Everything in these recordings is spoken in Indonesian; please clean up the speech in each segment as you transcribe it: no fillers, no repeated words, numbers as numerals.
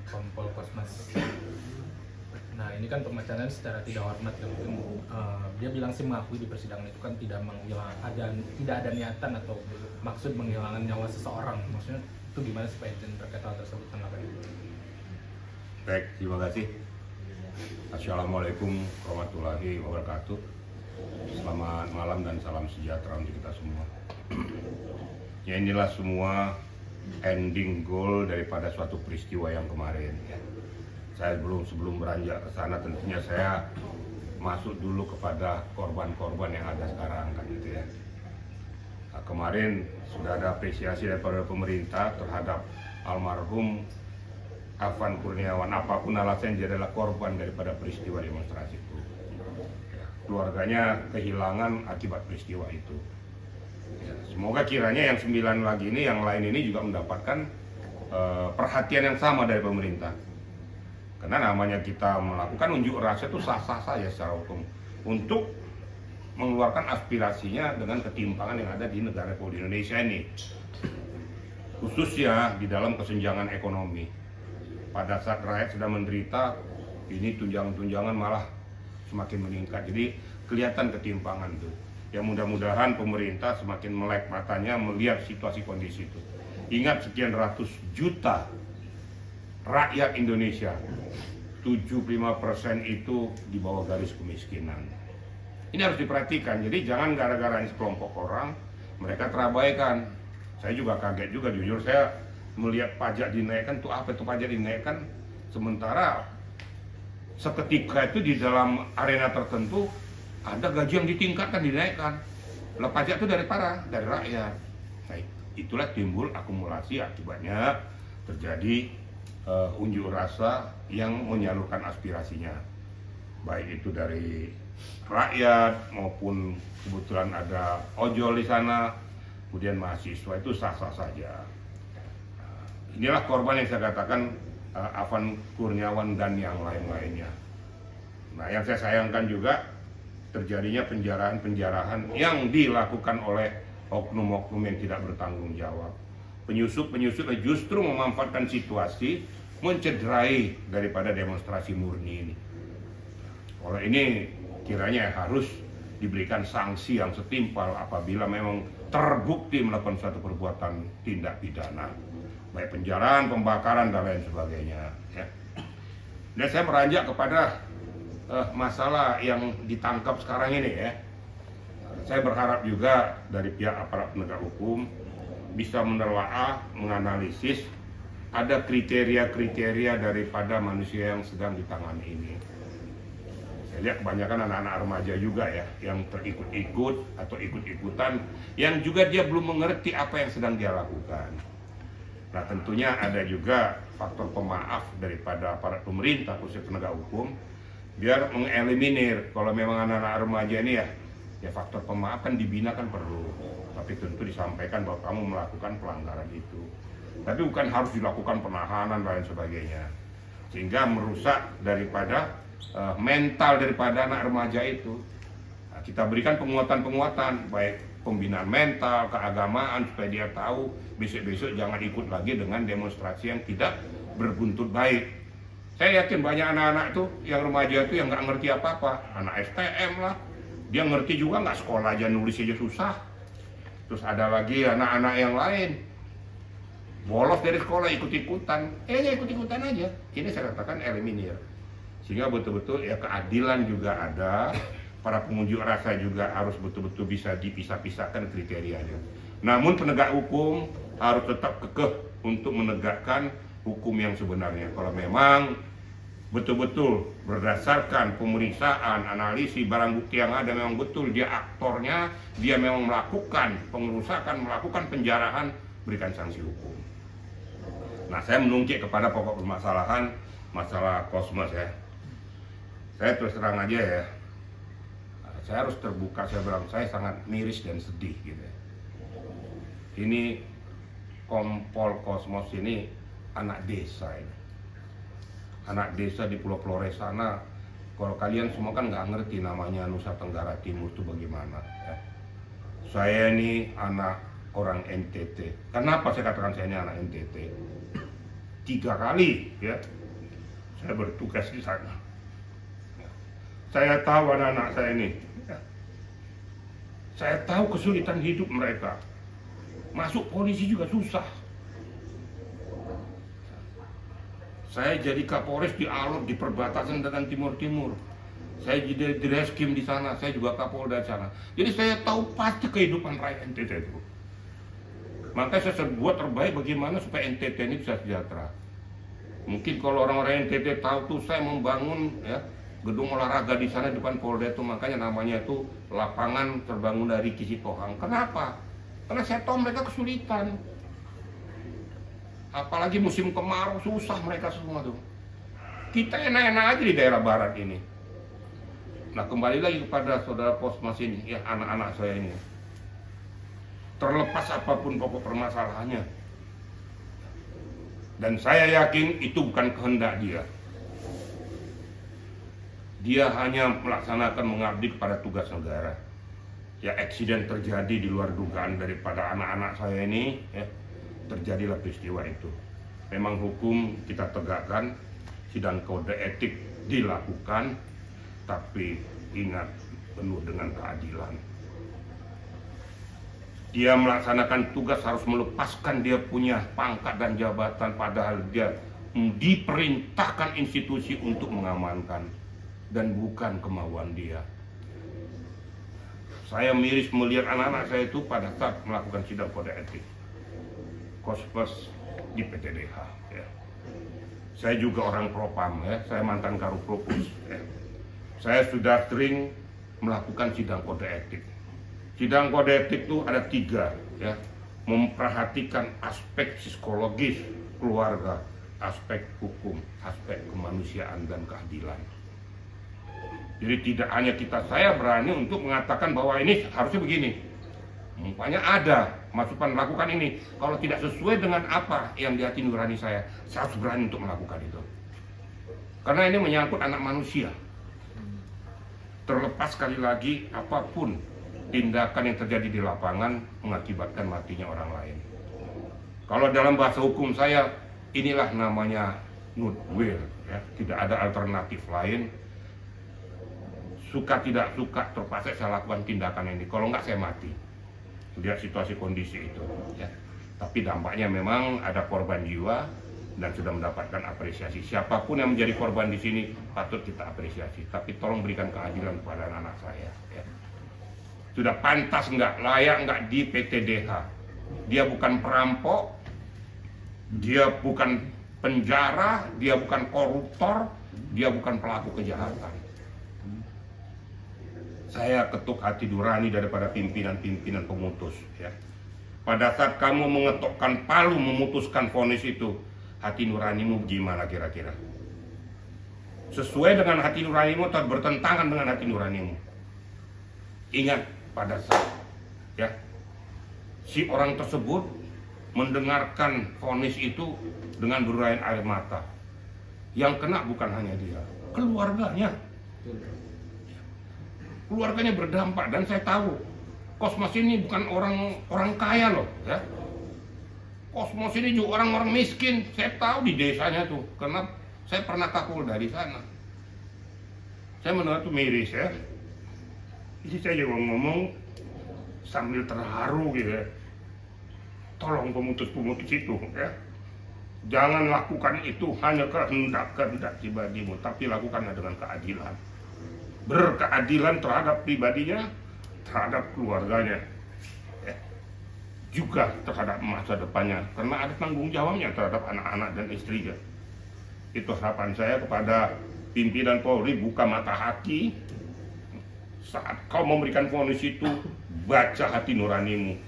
Kompol Kosmas. Nah ini kan pemecatan secara tidak hormat ya, mungkin dia bilang sih mengakui di persidangan itu kan tidak tidak ada niatan atau maksud menghilangkan nyawa seseorang. Maksudnya itu gimana sih Pak Irjen terkait hal tersebut, tanggapan itu? Baik, terima kasih. Assalamualaikum warahmatullahi wabarakatuh. Selamat malam dan salam sejahtera untuk kita semua. Ya, inilah semua ending goal daripada suatu peristiwa yang kemarin. Saya sebelum beranjak ke sana, tentunya saya masuk dulu kepada korban-korban yang ada sekarang kan gitu ya. Nah, kemarin sudah ada apresiasi daripada pemerintah terhadap almarhum Afan Kurniawan, apapun alasan dia adalah korban daripada peristiwa demonstrasi itu. Ya, keluarganya kehilangan akibat peristiwa itu. Ya, semoga kiranya yang 9 lagi ini, yang lain ini juga mendapatkan perhatian yang sama dari pemerintah. Karena namanya kita melakukan unjuk rasa itu sah-sah saja secara hukum untuk mengeluarkan aspirasinya dengan ketimpangan yang ada di negara Republik Indonesia ini, khususnya di dalam kesenjangan ekonomi. Pada saat rakyat sedang menderita, ini tunjangan-tunjangan malah semakin meningkat. Jadi kelihatan ketimpangan itu. Ya mudah-mudahan pemerintah semakin melek matanya melihat situasi kondisi itu. Ingat sekian ratus juta rakyat Indonesia, 75% itu di bawah garis kemiskinan. Ini harus diperhatikan. Jadi jangan gara-gara sekelompok orang mereka terabaikan. Saya juga kaget juga, jujur saya melihat pajak dinaikkan tuh, apa itu pajak dinaikkan, sementara seketika itu di dalam arena tertentu ada gaji yang ditingkatkan, dinaikkan. Lah pajak itu dari rakyat. Nah, itulah timbul akumulasi, akibatnya terjadi unjuk rasa yang menyalurkan aspirasinya, baik itu dari rakyat maupun kebetulan ada ojol di sana, kemudian mahasiswa, itu sah-sah saja. Inilah korban yang saya katakan, Afan Kurniawan dan yang lain-lainnya. Nah, yang saya sayangkan juga terjadinya penjarahan yang dilakukan oleh oknum-oknum yang tidak bertanggung jawab. Penyusup-penyusup yang justru memanfaatkan situasi, mencederai daripada demonstrasi murni ini. Kalau ini kiranya harus diberikan sanksi yang setimpal apabila memang terbukti melakukan suatu perbuatan tindak pidana, baik penjarahan, pembakaran, dan lain sebagainya. Ya. Dan saya beranjak kepada masalah yang ditangkap sekarang ini ya. Saya berharap juga dari pihak aparat penegak hukum bisa menelaah, menganalisis ada kriteria-kriteria daripada manusia yang sedang ditangani ini. Saya lihat kebanyakan anak-anak remaja juga ya, yang terikut-ikut atau ikut-ikutan, yang juga dia belum mengerti apa yang sedang dia lakukan. Nah, tentunya ada juga faktor pemaaf daripada aparat pemerintah, khususnya penegak hukum, biar mengeliminir kalau memang anak-anak remaja ini ya faktor pemaaf kan dibina kan perlu, tapi tentu disampaikan bahwa kamu melakukan pelanggaran itu, tapi bukan harus dilakukan penahanan dan lain sebagainya, sehingga merusak daripada mental daripada anak remaja itu. Nah, kita berikan penguatan-penguatan, baik pembinaan mental, keagamaan, supaya dia tahu besok-besok jangan ikut lagi dengan demonstrasi yang tidak berbuntut baik. Saya yakin banyak anak-anak itu, yang remaja itu yang nggak ngerti apa-apa, anak STM lah, dia ngerti juga nggak, sekolah aja nulis aja susah. Terus ada lagi anak-anak yang lain, bolos dari sekolah ikut-ikutan, ikut-ikutan aja. Ini saya katakan eliminir. Sehingga betul-betul ya keadilan juga ada, para pengunjuk rasa juga harus betul-betul bisa dipisah-pisahkan kriterianya. Namun penegak hukum harus tetap kekeh untuk menegakkan hukum yang sebenarnya. Kalau memang betul-betul berdasarkan pemeriksaan, analisis barang bukti yang ada, memang betul dia aktornya, dia memang melakukan pengerusakan, melakukan penjarahan, berikan sanksi hukum. Nah, saya menungkik kepada pokok permasalahan masalah Kosmas ya. Saya terus terang aja ya, saya harus terbuka, saya bilang saya sangat miris dan sedih gitu ya. Ini Kompol Kosmas ini anak desa ini. Anak desa di Pulau Flores sana. Kalau kalian semua kan nggak ngerti namanya Nusa Tenggara Timur itu bagaimana ya. Saya ini anak orang NTT. Kenapa saya katakan saya ini anak NTT? 3 kali ya saya bertugas di sana. Saya tahu anak-anak saya ini, saya tahu kesulitan hidup mereka. Masuk polisi juga susah. Saya jadi Kapolres di Alor, di perbatasan dengan Timur Timur. Saya jadi di Reskim di sana, saya juga Kapolda di sana. Jadi saya tahu pasti kehidupan rakyat NTT itu. Makanya saya buat terbaik bagaimana supaya NTT ini bisa sejahtera. Mungkin kalau orang-orang NTT tahu tuh saya membangun ya gedung olahraga di sana depan Polda itu, makanya namanya itu lapangan terbangun dari Kisi Tohang. Kenapa? Karena saya tahu mereka kesulitan. Apalagi musim kemarau susah mereka semua tuh. Kita enak-enak aja di daerah barat ini. Nah kembali lagi kepada saudara Posmas ini, ya anak-anak saya ini. Terlepas apapun pokok permasalahannya. Dan saya yakin itu bukan kehendak dia. Dia hanya melaksanakan mengabdi kepada tugas negara. Ya eksiden terjadi di luar dugaan daripada anak-anak saya ini, ya, terjadilah peristiwa itu. Memang hukum kita tegakkan, sidang kode etik dilakukan, tapi ingat penuh dengan keadilan. Dia melaksanakan tugas harus melepaskan dia punya pangkat dan jabatan, padahal dia diperintahkan institusi untuk mengamankan dan bukan kemauan dia. Saya miris melihat anak-anak saya itu pada saat melakukan sidang kode etik Kospes di PTDH ya. Saya juga orang propam ya, saya mantan Karupropus ya. Saya sudah sering melakukan sidang kode etik. Sidang kode etik itu ada 3 ya, memperhatikan aspek psikologis keluarga, aspek hukum, aspek kemanusiaan dan keadilan. Jadi tidak hanya saya berani untuk mengatakan bahwa ini harusnya begini. Umpamanya ada masukan melakukan ini, kalau tidak sesuai dengan apa yang di hati nurani saya harus berani untuk melakukan itu. Karena ini menyangkut anak manusia. Terlepas sekali lagi apapun tindakan yang terjadi di lapangan mengakibatkan matinya orang lain. Kalau dalam bahasa hukum saya, inilah namanya nutwil, ya. Tidak ada alternatif lain. Suka tidak suka terpaksa saya lakukan tindakan ini. Kalau enggak saya mati. Lihat situasi kondisi itu. Ya. Tapi dampaknya memang ada korban jiwa dan sudah mendapatkan apresiasi. Siapapun yang menjadi korban di sini patut kita apresiasi. Tapi tolong berikan keadilan kepada anak saya. Ya. Sudah pantas enggak, layak enggak di PTDH. Dia bukan perampok, dia bukan penjara, dia bukan koruptor, dia bukan pelaku kejahatan. Saya ketuk hati nurani daripada pimpinan-pimpinan pemutus ya. Pada saat kamu mengetokkan palu memutuskan vonis itu, hati nuranimu gimana kira-kira? Sesuai dengan hati nuranimu atau bertentangan dengan hati nuranimu? Ingat pada saat ya si orang tersebut mendengarkan vonis itu dengan berurayan air mata. Yang kena bukan hanya dia, keluarganya. Keluarganya berdampak, dan saya tahu Kosmas ini bukan orang kaya loh ya. Kosmas ini juga orang-orang miskin. Saya tahu di desanya tuh, karena saya pernah Kapolda di sana. Saya mendengar tuh miris ya. Jadi saya juga ngomong sambil terharu gitu ya. Tolong pemutus-pemutus itu ya, jangan lakukan itu hanya kehendak pribadimu, tapi lakukanlah dengan keadilan. Berkeadilan terhadap pribadinya, terhadap keluarganya, ya. Juga terhadap masa depannya, karena ada tanggung jawabnya terhadap anak-anak dan istrinya. Itu harapan saya kepada pimpinan Polri, buka mata hati. Saat kau memberikan vonis itu, baca hati nuranimu.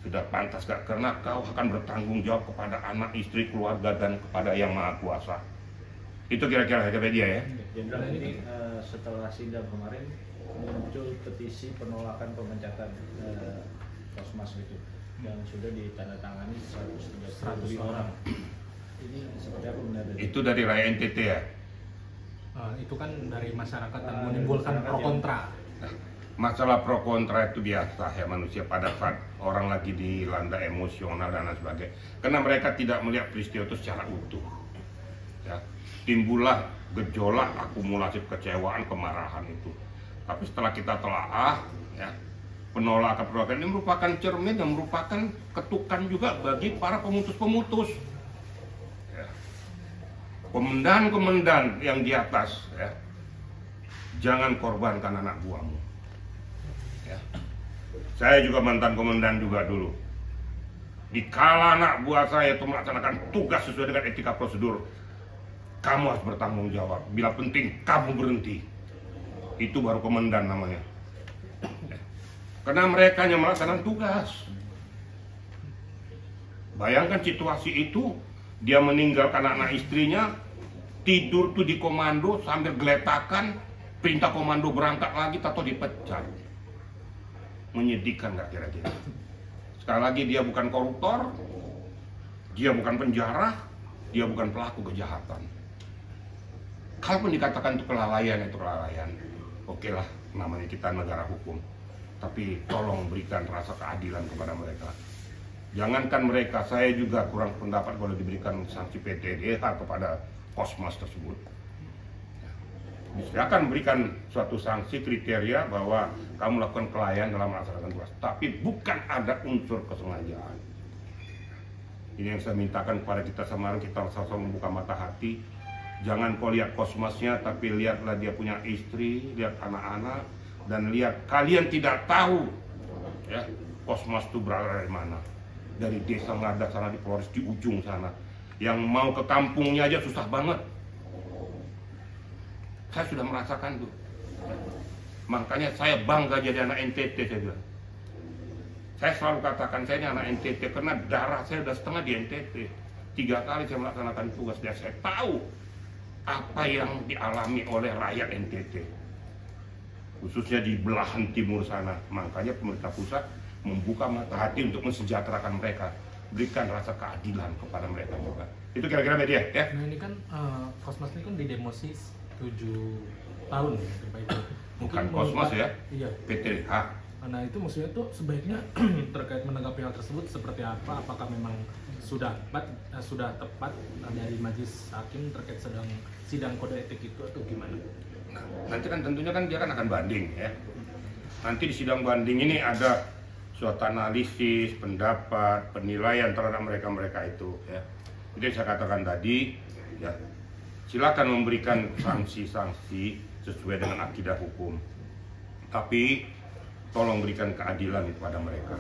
Sudah pantas gak? Karena kau akan bertanggung jawab kepada anak, istri, keluarga, dan kepada Yang Maha Kuasa. Itu kira-kira dari dia ya. Jenderal, ini setelah sidang kemarin muncul petisi penolakan pemecatan Kosmas itu yang sudah ditandatangani 130 orang. Ini seperti apa benar? Itu dari rakyat NTT ya? Itu kan dari masyarakat yang menimbulkan pro kontra. Masalah pro kontra itu biasa ya manusia pada saat orang lagi dilanda emosional dan lain sebagainya. Karena mereka tidak melihat peristiwa itu secara utuh. Ya, timbullah gejolak, akumulasi kekecewaan, kemarahan itu. Tapi setelah kita telaah, ya, penolakan ini merupakan cermin dan merupakan ketukan juga bagi para pemutus-pemutus. Ya. Komandan-komandan yang di atas, ya, jangan korbankan anak buahmu. Ya. Saya juga mantan komandan juga dulu. Dikala anak buah saya itu melaksanakan tugas sesuai dengan etika prosedur, kamu harus bertanggung jawab. Bila penting, kamu berhenti. Itu baru komandan namanya. Ya. Karena mereka yang melaksanakan tugas. Bayangkan situasi itu, dia meninggalkan anak istrinya, tidur tuh di komando sambil geletakan, perintah komando berangkat lagi, atau dipecat. Menyedihkan nggak kira-kira? Sekali lagi dia bukan koruptor, dia bukan penjara, dia bukan pelaku kejahatan. Kalaupun dikatakan itu kelalaian, oke lah, namanya kita negara hukum. Tapi tolong berikan rasa keadilan kepada mereka. Jangankan mereka, saya juga kurang pendapat kalau diberikan sanksi PTDH kepada Kosmas tersebut. Saya akan berikan suatu sanksi kriteria bahwa kamu lakukan kelalaian dalam melaksanakan tugas, tapi bukan ada unsur kesengajaan. Ini yang saya mintakan kepada kita sama, kita sama-sama membuka mata hati. Jangan kau lihat Kosmasnya, tapi lihatlah dia punya istri, lihat anak-anak, dan lihat kalian tidak tahu, ya, Kosmas itu berada dari mana. Dari desa Ngada sana di Polres di ujung sana, yang mau ke kampungnya aja susah banget. Saya sudah merasakan tuh. Makanya saya bangga jadi anak NTT, saya bilang. Saya selalu katakan saya ini anak NTT karena darah saya sudah setengah di NTT. 3 kali saya melaksanakan tugas dan saya tahu apa yang dialami oleh rakyat NTT. Khususnya di belahan timur sana. Makanya pemerintah pusat membuka mata hati untuk mensejahterakan mereka. Berikan rasa keadilan kepada mereka juga. Itu kira-kira media ya. Nah ini kan Kosmas ini kan didemosi 7 tahun gitu, Pak itu. Bukan Kosmas ya, iya. PTDH. Nah itu maksudnya tuh sebaiknya terkait menanggapi hal tersebut seperti apa? Apakah memang sudah tepat dari majelis hakim terkait sidang kode etik itu atau gimana? Nah, nanti kan tentunya kan dia kan akan banding ya. Nanti di sidang banding ini ada suatu analisis, pendapat, penilaian terhadap mereka itu ya. Jadi saya katakan tadi ya, silakan memberikan sanksi-sanksi sesuai dengan akidah hukum. Tapi tolong berikan keadilan kepada mereka.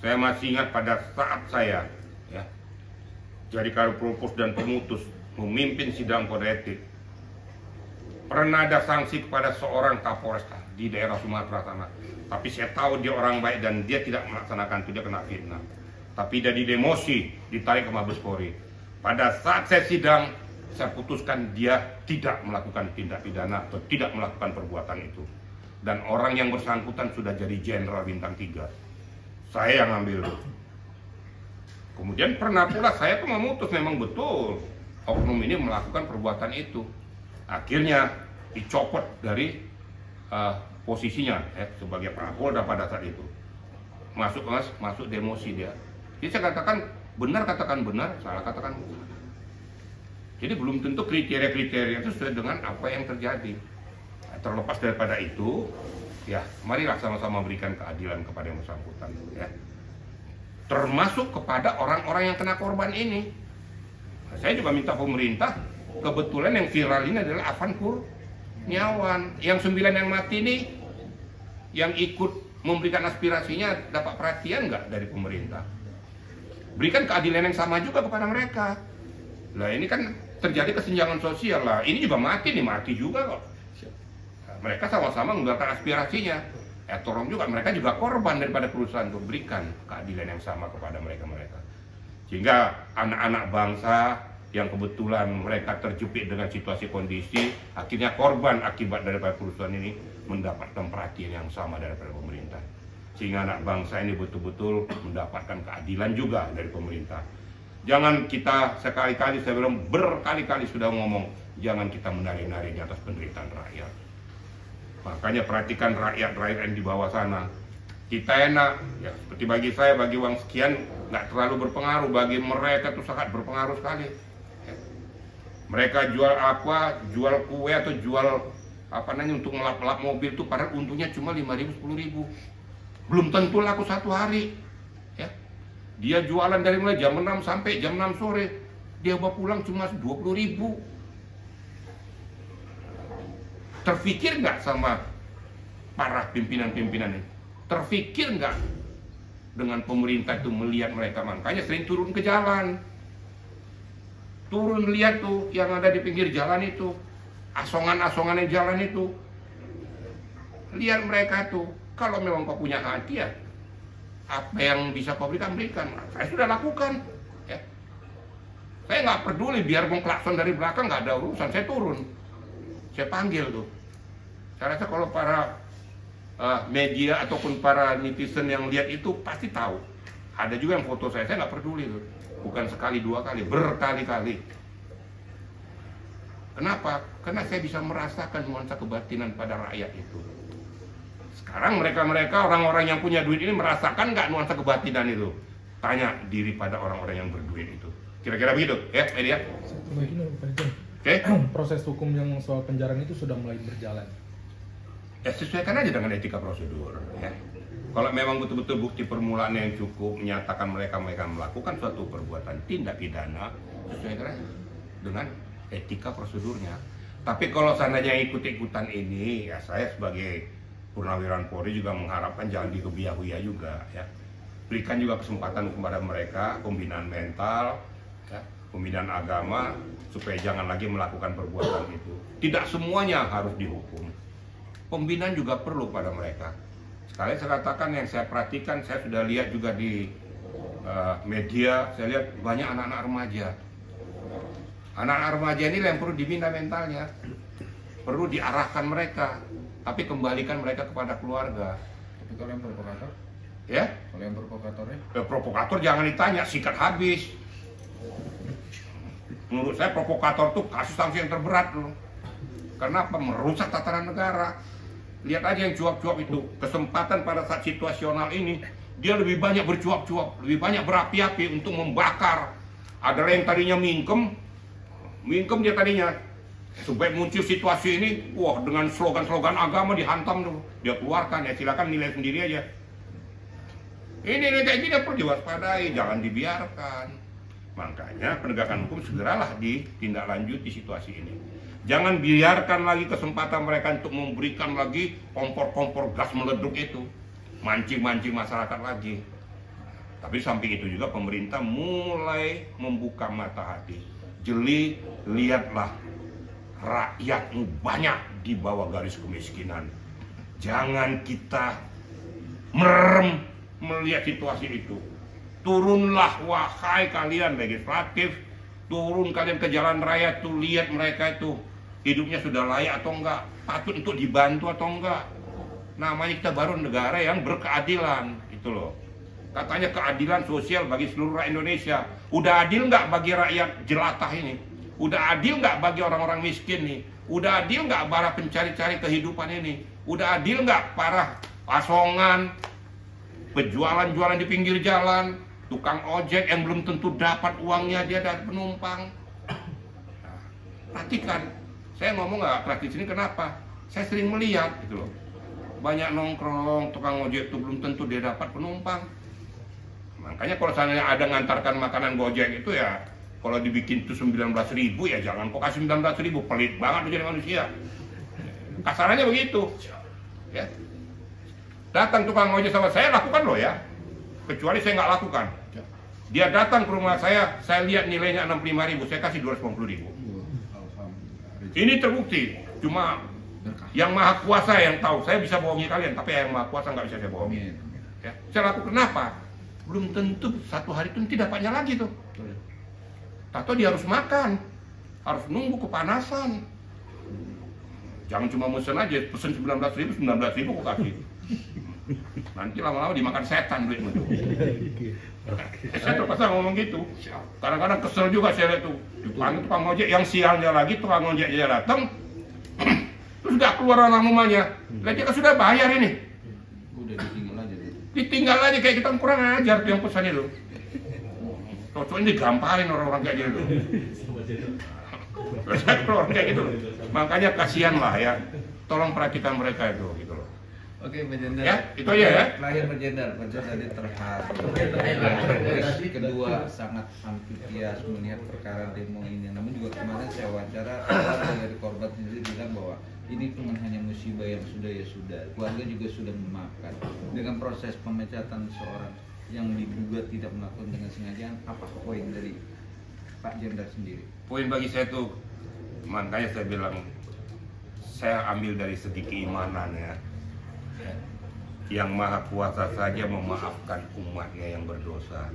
Saya masih ingat pada saat saya ya, jadi Kadipropos dan pemutus memimpin sidang kode etik. Pernah ada sanksi kepada seorang Kapolres di daerah Sumatera sana. Tapi saya tahu dia orang baik dan dia tidak melaksanakan itu, dia kena fitnah. Tapi dia didemosi, ditarik ke Mabes Polri. Pada saat saya sidang, saya putuskan dia tidak melakukan tindak pidana atau tidak melakukan perbuatan itu. Dan orang yang bersangkutan sudah jadi jenderal bintang 3. Saya yang ambil. Kemudian pernah pula saya tuh memutus memang betul oknum ini melakukan perbuatan itu. Akhirnya dicopot dari posisinya sebagai Kapolda pada saat itu. Masuk demosi dia. Jadi saya katakan benar, salah katakan benar. Jadi belum tentu kriteria-kriteria itu sesuai dengan apa yang terjadi. Terlepas daripada itu, ya marilah sama-sama berikan keadilan kepada yang bersangkutan, ya. Termasuk kepada orang-orang yang kena korban ini. Nah, saya juga minta pemerintah, kebetulan yang viral ini adalah Afan Kurniawan. Yang 9 yang mati ini, yang ikut memberikan aspirasinya dapat perhatian nggak dari pemerintah? Berikan keadilan yang sama juga kepada mereka. Nah ini kan terjadi kesenjangan sosial lah. Ini juga mati juga kok. Nah, mereka sama-sama menggunakan aspirasinya. Tolong juga mereka juga korban daripada perusahaan, untuk berikan keadilan yang sama kepada mereka. Sehingga anak-anak bangsa yang kebetulan mereka terjepit dengan situasi kondisi, akhirnya korban akibat daripada perusahaan ini mendapatkan perhatian yang sama daripada pemerintah. Sehingga anak bangsa ini betul-betul mendapatkan keadilan juga dari pemerintah. Jangan kita sekali-kali, saya bilang berkali-kali sudah ngomong, jangan kita menari-nari di atas penderitaan rakyat. Makanya perhatikan rakyat yang di bawah sana. Kita enak, ya seperti bagi saya, bagi uang sekian nggak terlalu berpengaruh. Bagi mereka itu sangat berpengaruh sekali. Ya. Mereka jual apa, jual kue atau jual apa namanya untuk ngelap-lap mobil itu, padahal untungnya cuma 5.000, 10.000. Belum tentu laku satu hari. Ya. Dia jualan dari mulai jam 6 sampai jam 6 sore. Dia bawa pulang cuma 20.000. Terfikir nggak sama para pimpinan-pimpinan ini? Terfikir nggak dengan pemerintah itu melihat mereka? Makanya sering turun ke jalan. Turun lihat tuh yang ada di pinggir jalan itu. Asongan-asongan yang jalan itu. Lihat mereka tuh. Kalau memang kau punya hati ya, apa yang bisa kau berikan, berikan. Saya sudah lakukan. Ya. Saya nggak peduli biar mengklakson dari belakang, nggak ada urusan. Saya turun. Saya panggil tuh. Saya rasa kalau para media ataupun para netizen yang lihat itu pasti tahu. Ada juga yang foto saya nggak peduli tuh. Bukan sekali, dua kali, berkali-kali. Kenapa? Karena saya bisa merasakan nuansa kebatinan pada rakyat itu. Sekarang mereka-mereka, orang-orang yang punya duit ini merasakan nggak nuansa kebatinan itu? Tanya diri pada orang-orang yang berduit itu. Kira-kira begitu, ya, media? Satu lagi nih, Pak Irjen. Oke? Proses hukum yang soal penjarahan itu sudah mulai berjalan. Ya sesuaikan aja dengan etika prosedur. Ya. Kalau memang betul-betul bukti permulaan yang cukup menyatakan mereka melakukan suatu perbuatan tindak pidana, sesuaikan aja dengan etika prosedurnya. Tapi kalau seandainya ikut-ikutan ini, ya saya sebagai Purnawirawan Polri juga mengharapkan jangan dikebiahuya juga. Ya. Berikan juga kesempatan kepada mereka, pembinaan mental, ya, pembinaan agama, supaya jangan lagi melakukan perbuatan itu. Tidak semuanya harus dihukum. Pembinaan juga perlu pada mereka. Sekali saya katakan, yang saya perhatikan, saya sudah lihat juga di media, saya lihat banyak anak-anak remaja. Anak-anak remaja ini yang perlu dibina mentalnya, perlu diarahkan mereka, tapi kembalikan mereka kepada keluarga. Tapi kalau yang provokator? Ya? Kalau yang provokatornya? Provokator jangan ditanya, sikat habis. Menurut saya provokator tuh kasus sanksi yang terberat loh. Karena apa? Merusak tatanan negara. Lihat aja yang cuap-cuap itu, kesempatan pada saat situasional ini, dia lebih banyak bercuap-cuap, lebih banyak berapi-api untuk membakar. Ada yang tadinya mingkem dia tadinya, supaya muncul situasi ini, wah dengan slogan-slogan agama dihantam dulu, dia keluarkan, ya silakan nilai sendiri aja. Ini kayak gini perlu diwaspadai, jangan dibiarkan. Makanya penegakan hukum segeralah ditindaklanjuti situasi ini. Jangan biarkan lagi kesempatan mereka untuk memberikan lagi kompor-kompor gas meleduk itu, mancing-mancing masyarakat lagi. Tapi samping itu juga pemerintah mulai membuka mata hati. Jeli, lihatlah rakyatmu banyak di bawah garis kemiskinan. Jangan kita merem melihat situasi itu. Turunlah wahai kalian legislatif, turun kalian ke jalan raya tuh, lihat mereka itu hidupnya sudah layak atau enggak, patut untuk dibantu atau enggak. Namanya kita baru negara yang berkeadilan, itu loh. Katanya keadilan sosial bagi seluruh rakyat Indonesia. Udah adil nggak bagi rakyat jelata ini? Udah adil nggak bagi orang-orang miskin nih? Udah adil nggak para pencari-cari kehidupan ini? Udah adil nggak para asongan, penjualan-jualan di pinggir jalan, tukang ojek yang belum tentu dapat uangnya dia dari penumpang? Nah, perhatikan. Saya ngomong nggak keras di sini kenapa? Saya sering melihat gitu loh. Banyak nongkrong, tukang ojek itu belum tentu dia dapat penumpang. Makanya kalau seandainya ada ngantarkan makanan Gojek itu ya, kalau dibikin itu 19.000 ya jangan kok kasih 19.000, pelit banget lu jadi manusia. Kasarannya begitu. Ya. Datang tukang ojek sama saya, lakukan loh ya. Kecuali saya nggak lakukan. Dia datang ke rumah saya lihat nilainya 65.000, saya kasih 250.000. Ini terbukti, cuma yang maha kuasa yang tahu. Saya bisa bohongi kalian, tapi yang maha kuasa nggak bisa saya bohongi. Ya. Saya lakukan kenapa? Belum tentu satu hari itu tidak dapatnya lagi tuh. Atau dia harus makan, harus nunggu kepanasan. Jangan cuma mesen aja, pesen 19.000 kok kasih. Nanti lama-lama dimakan setan duitmu tuh. Saya terpaksa ngomong gitu. Kadang-kadang kesel juga saya lihat tuh. Dipanggil tukang ojek yang sialnya lagi, tukang ojeknya datang. Terus sudah keluar orang rumahnya, lah dia kan sudah bayar ini. Udah ditinggal aja deh. Ditinggal aja kayak kita kurang ajar tuh yang pesan itu. Cocoknya digamparin orang-orang kayak gitu. Orang kayak gitu. Makanya kasihan lah ya. Tolong perhatikan mereka itu gitu loh. Oke, Pak Jenderal. Ya, itu aja ya. Terakhir Pak Jenderal, Pak Jenderal tadi terharu. Kedua sangat antusias melihat perkara demo ini. Namun juga kemarin saya wawancara keluarga dari korban sendiri bilang bahwa ini bukan hanya musibah yang sudah ya sudah. Keluarga juga sudah memaafkan. Dengan proses pemecatan seorang yang diduga tidak melakukan dengan sengaja, apa poin dari Pak Jenderal sendiri? Poin bagi saya tuh, makanya saya bilang, saya ambil dari segi keimanan ya. Yang Maha Kuasa saja memaafkan umatnya yang berdosa.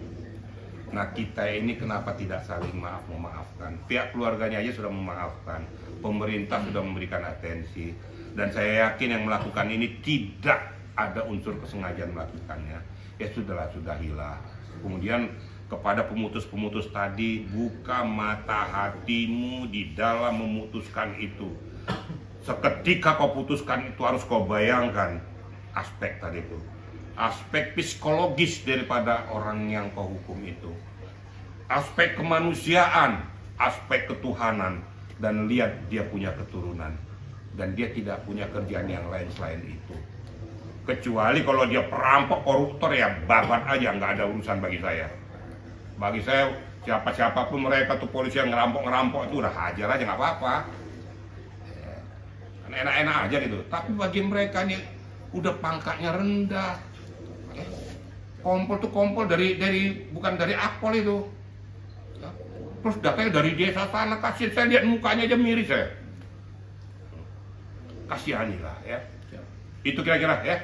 Nah kita ini kenapa tidak saling memaafkan? Pihak keluarganya aja sudah memaafkan, pemerintah sudah memberikan atensi, dan saya yakin yang melakukan ini tidak ada unsur kesengajaan melakukannya. Ya sudahlah, sudahilah. Kemudian kepada pemutus-pemutus tadi, buka mata hatimu di dalam memutuskan itu. Seketika kau putuskan itu harus kau bayangkan aspek tadi itu, aspek psikologis daripada orang yang kau hukum itu, aspek kemanusiaan, aspek ketuhanan, dan lihat dia punya keturunan dan dia tidak punya kerjaan yang lain selain itu. Kecuali kalau dia perampok, koruptor, ya babat aja, nggak ada urusan bagi saya. Bagi saya siapa-siapapun mereka tuh, polisi yang ngerampok itu udah hajar aja, nggak apa-apa, enak-enak aja gitu. Tapi bagi mereka nih udah pangkatnya rendah, kompol tuh kompol dari bukan dari akpol itu, terus datanya dari desa sana. Kasih, saya lihat mukanya aja miris saya. Kasihanilah ya. Itu kira-kira ya.